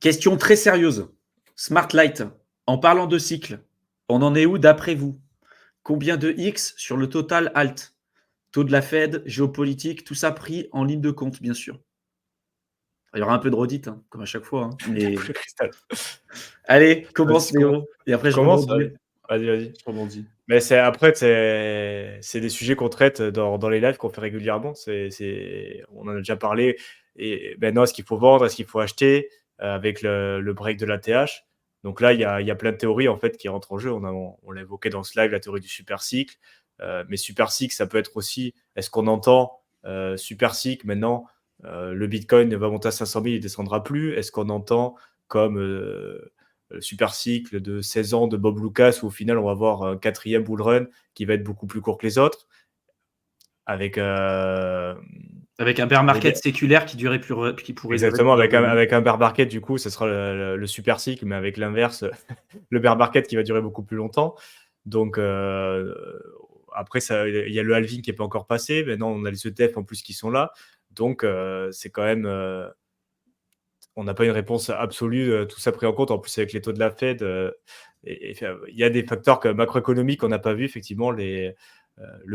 Question très sérieuse. Smart Light, en parlant de cycle, on en est où d'après vous? Combien de X sur le total alt? Taux de la Fed, géopolitique, tout ça pris en ligne de compte, bien sûr. Il y aura un peu de redite, hein, comme à chaque fois, hein, mais Le cristal. allez, Vas-y, commence Léo, et après je commence. rebondis. Vas-y. Je rebondis. Mais c'est des sujets qu'on traite dans les lives qu'on fait régulièrement. On en a déjà parlé. Et maintenant, est-ce qu'il faut vendre? Est-ce qu'il faut acheter avec le break de l'ATH? Donc là, il y a plein de théories en fait qui rentrent en jeu. On l'a évoqué dans ce live, la théorie du super cycle. Mais super cycle, ça peut être aussi, est-ce qu'on entend super cycle maintenant, le Bitcoin va monter à 500 000, il ne descendra plus. Est-ce qu'on entend comme le super cycle de 16 ans de Bob Lucas où au final on va avoir un quatrième bull run qui va être beaucoup plus court que les autres avec Avec un bear market séculaire qui pourrait exactement durer plus avec un bear market, du coup ce sera le super cycle, mais avec l'inverse le bear market qui va durer beaucoup plus longtemps. Donc après il y a le halving qui n'est pas encore passé, maintenant on a les ETF en plus qui sont là, donc c'est quand même on n'a pas une réponse absolue, tout ça pris en compte. En plus, avec les taux de la Fed, il y a des facteurs macroéconomiques qu'on n'a pas vu, effectivement, le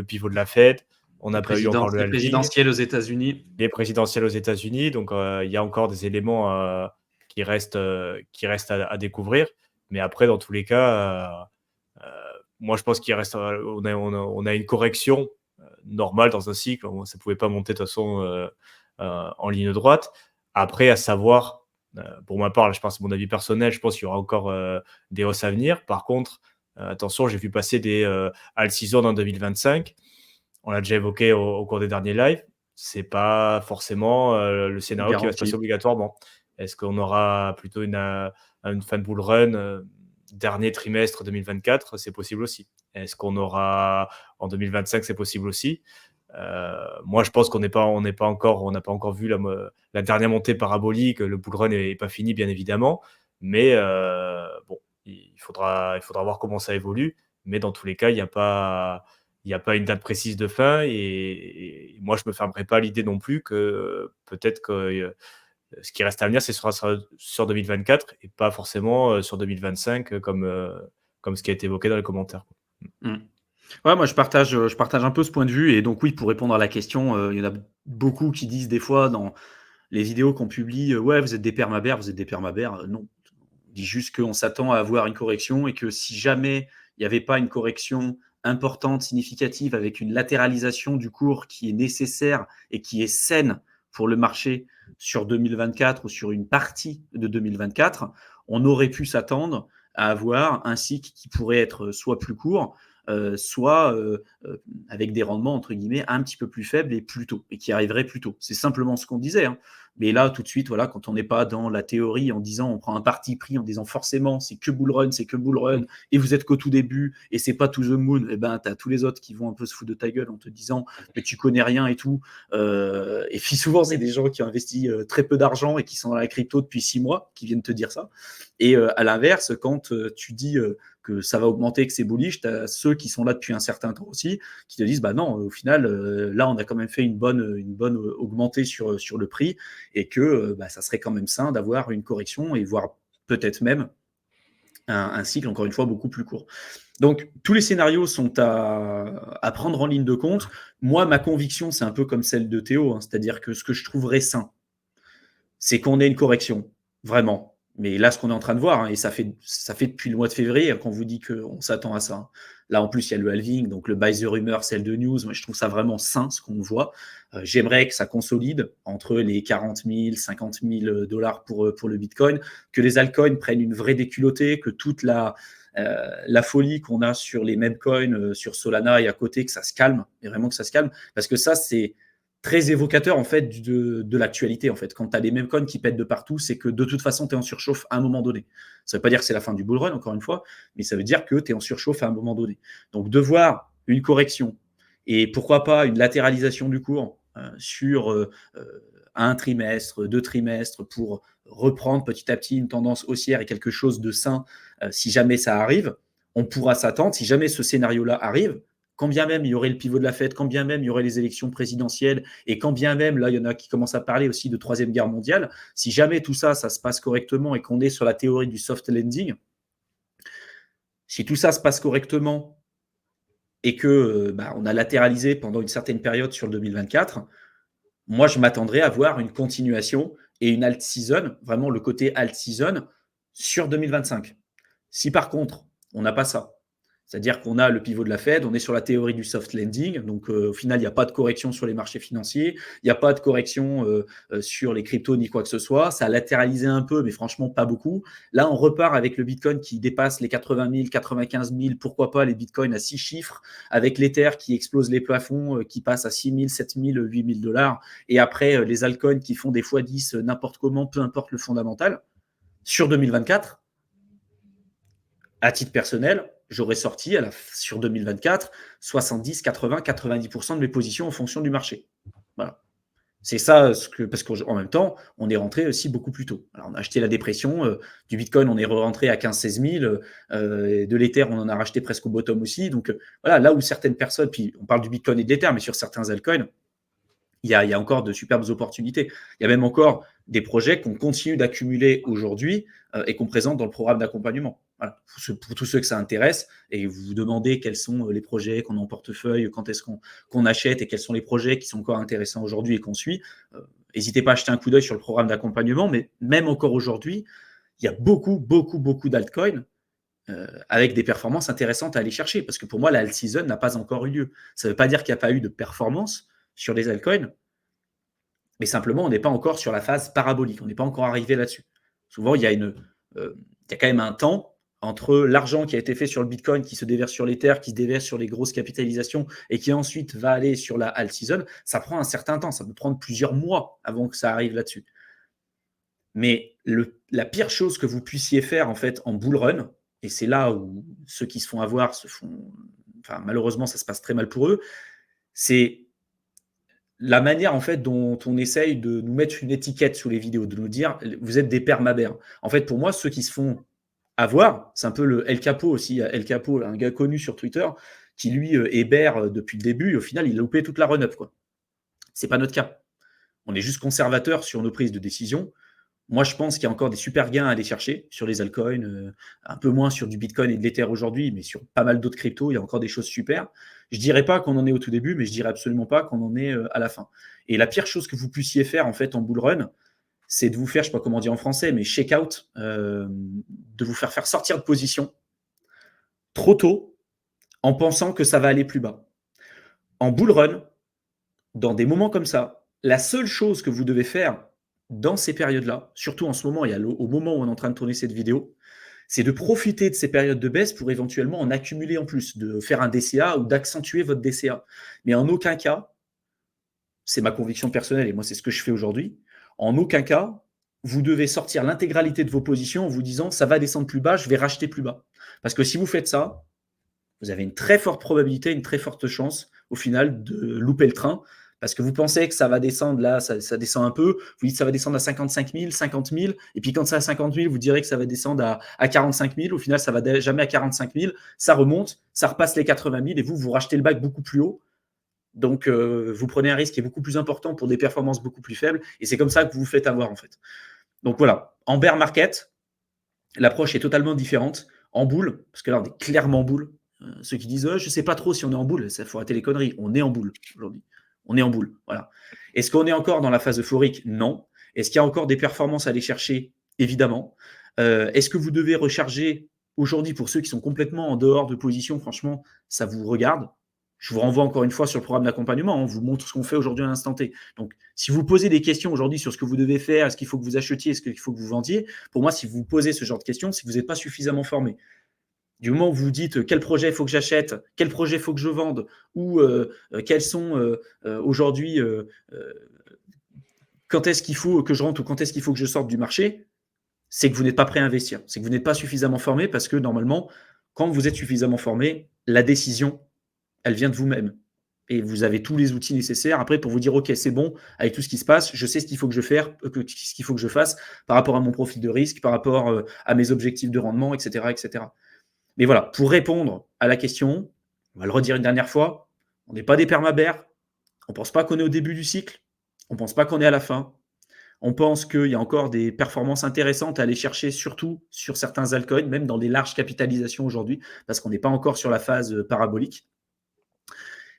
pivot de la Fed. On n'a pas eu encore le les halving, présidentielles aux États-Unis. les présidentielles aux États-Unis. Donc, il y a encore des éléments qui restent à découvrir. Mais après, dans tous les cas, moi, je pense qu'il reste. On a une correction normale dans un cycle. Ça ne pouvait pas monter de toute façon en ligne droite. Après, à savoir, pour ma part, je pense, c'est mon avis personnel, je pense qu'il y aura encore des hausses à venir. Par contre, attention, j'ai vu passer des alt season en 2025. On l'a déjà évoqué au cours des derniers lives. C'est pas forcément le scénario qui va se passer obligatoirement. Est-ce qu'on aura plutôt une fin de bull run dernier trimestre 2024? C'est possible aussi. Est-ce qu'on aura en 2025? C'est possible aussi. Moi, je pense qu'on n'a pas encore vu la dernière montée parabolique. Le bull run n'est pas fini, bien évidemment. Mais bon, il faudra voir comment ça évolue. Mais dans tous les cas, il n'y a pas une date précise de fin. Et moi, je ne me fermerai pas à l'idée non plus que peut-être que ce qui reste à venir, c'est sur 2024 et pas forcément sur 2025 comme ce qui a été évoqué dans les commentaires. Ouais, moi je partage un peu ce point de vue. Et donc oui, pour répondre à la question, il y en a beaucoup qui disent des fois dans les vidéos qu'on publie, ouais, vous êtes des permabères, vous êtes des permabères. Non, on dit juste qu'on s'attend à avoir une correction et que si jamais il n'y avait pas une correction importante, significative, avec une latéralisation du cours qui est nécessaire et qui est saine pour le marché sur 2024 ou sur une partie de 2024, on aurait pu s'attendre à avoir un cycle qui pourrait être soit plus court, soit avec des rendements entre guillemets un petit peu plus faibles et plus tôt, et qui arriverait plus tôt. C'est simplement ce qu'on disait, hein. Mais là, tout de suite, voilà, quand on n'est pas dans la théorie en disant, on prend un parti pris en disant forcément c'est que bull run, et vous êtes qu'au tout début, et c'est pas to the moon, et ben t'as tous les autres qui vont un peu se foutre de ta gueule en te disant mais tu connais rien et tout. Et puis souvent, c'est des gens qui ont investi très peu d'argent et qui sont dans la crypto depuis 6 mois qui viennent te dire ça. Et à l'inverse, quand tu dis que ça va augmenter, que c'est bullish, tu as ceux qui sont là depuis un certain temps aussi, qui te disent bah non, au final, là, on a quand même fait une bonne augmentée sur le prix, et que ça serait quand même sain d'avoir une correction et voire peut-être même un cycle, encore une fois, beaucoup plus court. Donc, tous les scénarios sont à prendre en ligne de compte. Moi, ma conviction, c'est un peu comme celle de Théo, hein, c'est-à-dire que ce que je trouverais sain, c'est qu'on ait une correction, vraiment. Mais là, ce qu'on est en train de voir, hein, et ça fait depuis le mois de février qu'on vous dit qu'on s'attend à ça, hein. Là, en plus, il y a le halving, donc le buy the rumor, sell the news. Moi, je trouve ça vraiment sain, ce qu'on voit. J'aimerais que ça consolide entre les 40 000, 50 000 dollars pour le Bitcoin, que les altcoins prennent une vraie déculottée, que toute la folie qu'on a sur les memecoins, sur Solana et à côté, que ça se calme, et vraiment que ça se calme, parce que ça, c'est très évocateur en fait de l'actualité. En fait, quand tu as les mêmes coins qui pètent de partout, c'est que de toute façon, tu es en surchauffe à un moment donné. Ça ne veut pas dire que c'est la fin du bull run, encore une fois, mais ça veut dire que tu es en surchauffe à un moment donné. Donc, de voir une correction et pourquoi pas une latéralisation du cours sur un trimestre, 2 trimestres, pour reprendre petit à petit une tendance haussière et quelque chose de sain, si jamais ça arrive, on pourra s'attendre, si jamais ce scénario-là arrive, quand bien même il y aurait le pivot de la Fed, quand bien même il y aurait les élections présidentielles, et quand bien même, là, il y en a qui commencent à parler aussi de troisième guerre mondiale, si jamais tout ça, ça se passe correctement et qu'on est sur la théorie du soft landing, si tout ça se passe correctement et que on a latéralisé pendant une certaine période sur le 2024, moi, je m'attendrais à voir une continuation et une alt season, vraiment le côté alt season sur 2025. Si par contre, on n'a pas ça, c'est-à-dire qu'on a le pivot de la Fed, on est sur la théorie du soft landing, donc au final, il n'y a pas de correction sur les marchés financiers, il n'y a pas de correction sur les cryptos ni quoi que ce soit, ça a latéralisé un peu, mais franchement pas beaucoup. Là, on repart avec le Bitcoin qui dépasse les 80 000, 95 000, pourquoi pas les Bitcoins à 6 chiffres, avec l'Ether qui explose les plafonds, qui passe à 6 000, 7 000, 8 000 dollars, et après les altcoins qui font des fois 10 n'importe comment, peu importe le fondamental. Sur 2024, à titre personnel, j'aurais sorti sur 2024 70, 80, 90% de mes positions en fonction du marché. Voilà. C'est ça, parce qu'en même temps, on est rentré aussi beaucoup plus tôt. Alors, on a acheté la dépression, du Bitcoin, on est rentré à 15-16 000, de l'Ether, on en a racheté presque au bottom aussi. Donc voilà, là où certaines personnes, puis on parle du Bitcoin et de l'Ether, mais sur certains altcoins, il y a encore de superbes opportunités. Il y a même encore des projets qu'on continue d'accumuler aujourd'hui et qu'on présente dans le programme d'accompagnement. Voilà. Pour tous ceux que ça intéresse, et vous vous demandez quels sont les projets qu'on a en portefeuille, quand est-ce qu'on achète et quels sont les projets qui sont encore intéressants aujourd'hui et qu'on suit, n'hésitez pas à jeter un coup d'œil sur le programme d'accompagnement. Mais même encore aujourd'hui, il y a beaucoup, beaucoup, beaucoup d'altcoins avec des performances intéressantes à aller chercher. Parce que pour moi, la alt season n'a pas encore eu lieu. Ça ne veut pas dire qu'il n'y a pas eu de performance sur les altcoins, mais simplement, on n'est pas encore sur la phase parabolique. On n'est pas encore arrivé là-dessus. Souvent, il y a quand même un temps entre l'argent qui a été fait sur le Bitcoin, qui se déverse sur l'Ether, qui se déverse sur les grosses capitalisations et qui ensuite va aller sur la alt season. Ça prend un certain temps. Ça peut prendre plusieurs mois avant que ça arrive là-dessus. Mais la pire chose que vous puissiez faire en fait en bull run, et c'est là où ceux qui se font avoir malheureusement, ça se passe très mal pour eux, c'est la manière en fait dont on essaye de nous mettre une étiquette sous les vidéos, de nous dire vous êtes des permabères. En fait, pour moi, ceux qui se font avoir, c'est un peu le El Capo aussi. El Capo, un gars connu sur Twitter, qui lui est bear depuis le début, et au final, il a loupé toute la run-up, quoi. C'est pas notre cas. On est juste conservateur sur nos prises de décision. Moi, je pense qu'il y a encore des super gains à aller chercher sur les altcoins, un peu moins sur du Bitcoin et de l'Ether aujourd'hui, mais sur pas mal d'autres cryptos, il y a encore des choses super. Je ne dirais pas qu'on en est au tout début, mais je ne dirais absolument pas qu'on en est à la fin. Et la pire chose que vous puissiez faire en fait en bull run, c'est de vous faire, je ne sais pas comment dire en français, mais shake out, de vous faire sortir de position trop tôt en pensant que ça va aller plus bas. En bull run, dans des moments comme ça, la seule chose que vous devez faire dans ces périodes-là, surtout en ce moment, au moment où on est en train de tourner cette vidéo, c'est de profiter de ces périodes de baisse pour éventuellement en accumuler en plus, de faire un DCA ou d'accentuer votre DCA. Mais en aucun cas, c'est ma conviction personnelle et moi c'est ce que je fais aujourd'hui, en aucun cas, vous devez sortir l'intégralité de vos positions en vous disant ça va descendre plus bas, je vais racheter plus bas. Parce que si vous faites ça, vous avez une très forte probabilité, une très forte chance au final de louper le train. Parce que vous pensez que ça va descendre, là, ça descend un peu, vous dites que ça va descendre à 55 000, 50 000, et puis quand c'est à 50 000, vous direz que ça va descendre à 45 000, au final, ça va jamais à 45 000, ça remonte, ça repasse les 80 000, et vous rachetez le bac beaucoup plus haut. Donc, vous prenez un risque qui est beaucoup plus important pour des performances beaucoup plus faibles, et c'est comme ça que vous vous faites avoir, en fait. Donc voilà, en bear market, l'approche est totalement différente. En bull, parce que là, on est clairement en bull. Ceux qui disent je ne sais pas trop si on est en bull, ça faut arrêter les conneries. On est en bull aujourd'hui. On est en boule. Voilà. Est-ce qu'on est encore dans la phase euphorique? Non. Est-ce qu'il y a encore des performances à aller chercher? Évidemment. Est-ce que vous devez recharger aujourd'hui pour ceux qui sont complètement en dehors de position? Franchement, ça vous regarde. Je vous renvoie encore une fois sur le programme d'accompagnement. On vous montre ce qu'on fait aujourd'hui à l'instant T. Donc, si vous posez des questions aujourd'hui sur ce que vous devez faire, est-ce qu'il faut que vous achetiez, est-ce qu'il faut que vous vendiez, pour moi, si vous posez ce genre de questions, c'est que vous n'êtes pas suffisamment formé. Du moment où vous dites quel projet il faut que j'achète, quel projet il faut que je vende, ou quels sont aujourd'hui, quand est-ce qu'il faut que je rentre ou quand est-ce qu'il faut que je sorte du marché, c'est que vous n'êtes pas prêt à investir. C'est que vous n'êtes pas suffisamment formé parce que normalement, quand vous êtes suffisamment formé, la décision, elle vient de vous-même. Et vous avez tous les outils nécessaires après pour vous dire ok, c'est bon, avec tout ce qui se passe, je sais ce qu'il faut que je fasse par rapport à mon profil de risque, par rapport à mes objectifs de rendement, etc., etc. Mais voilà, pour répondre à la question, On va le redire une dernière fois, on n'est pas des permabères, on ne pense pas qu'on est au début du cycle, on ne pense pas qu'on est à la fin. On pense qu'il y a encore des performances intéressantes à aller chercher, surtout sur certains altcoins, même dans des larges capitalisations aujourd'hui, parce qu'on n'est pas encore sur la phase parabolique.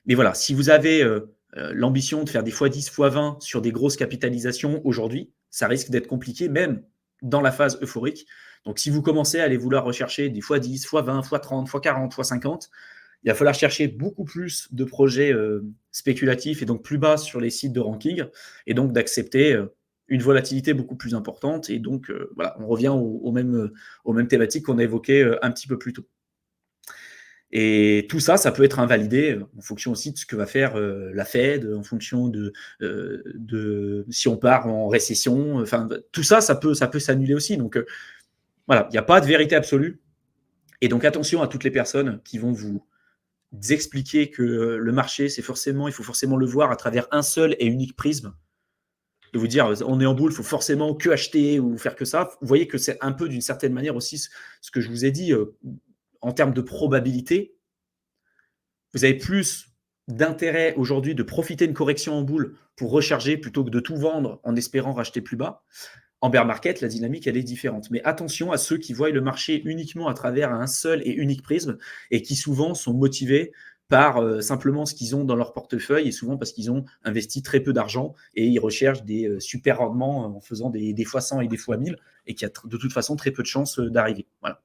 Mais voilà, si vous avez l'ambition de faire des x10, x20 sur des grosses capitalisations aujourd'hui, ça risque d'être compliqué, même dans la phase euphorique. Donc, si vous commencez à aller vouloir rechercher des x10, x20, x30, x40, x50, il va falloir chercher beaucoup plus de projets spéculatifs et donc plus bas sur les sites de ranking, et donc d'accepter une volatilité beaucoup plus importante. Et donc, voilà, on revient aux mêmes thématiques qu'on a évoquées un petit peu plus tôt. Et tout ça, ça peut être invalidé en fonction aussi de ce que va faire la Fed, en fonction de si on part en récession. Enfin, tout ça, ça peut s'annuler aussi. Donc, voilà, il n'y a pas de vérité absolue. Et donc, attention à toutes les personnes qui vont vous expliquer que le marché, il faut forcément le voir à travers un seul et unique prisme. De vous dire, on est en boule, il faut forcément que acheter ou faire que ça. Vous voyez que c'est un peu d'une certaine manière aussi ce que je vous ai dit en termes de probabilité. Vous avez plus d'intérêt aujourd'hui de profiter d'une correction en boule pour recharger plutôt que de tout vendre en espérant racheter plus bas. En bear market, la dynamique, elle est différente. Mais attention à ceux qui voient le marché uniquement à travers un seul et unique prisme et qui souvent sont motivés par simplement ce qu'ils ont dans leur portefeuille et souvent parce qu'ils ont investi très peu d'argent et ils recherchent des super rendements en faisant des fois 100 et des fois 1000 et qui a de toute façon très peu de chances d'arriver. Voilà.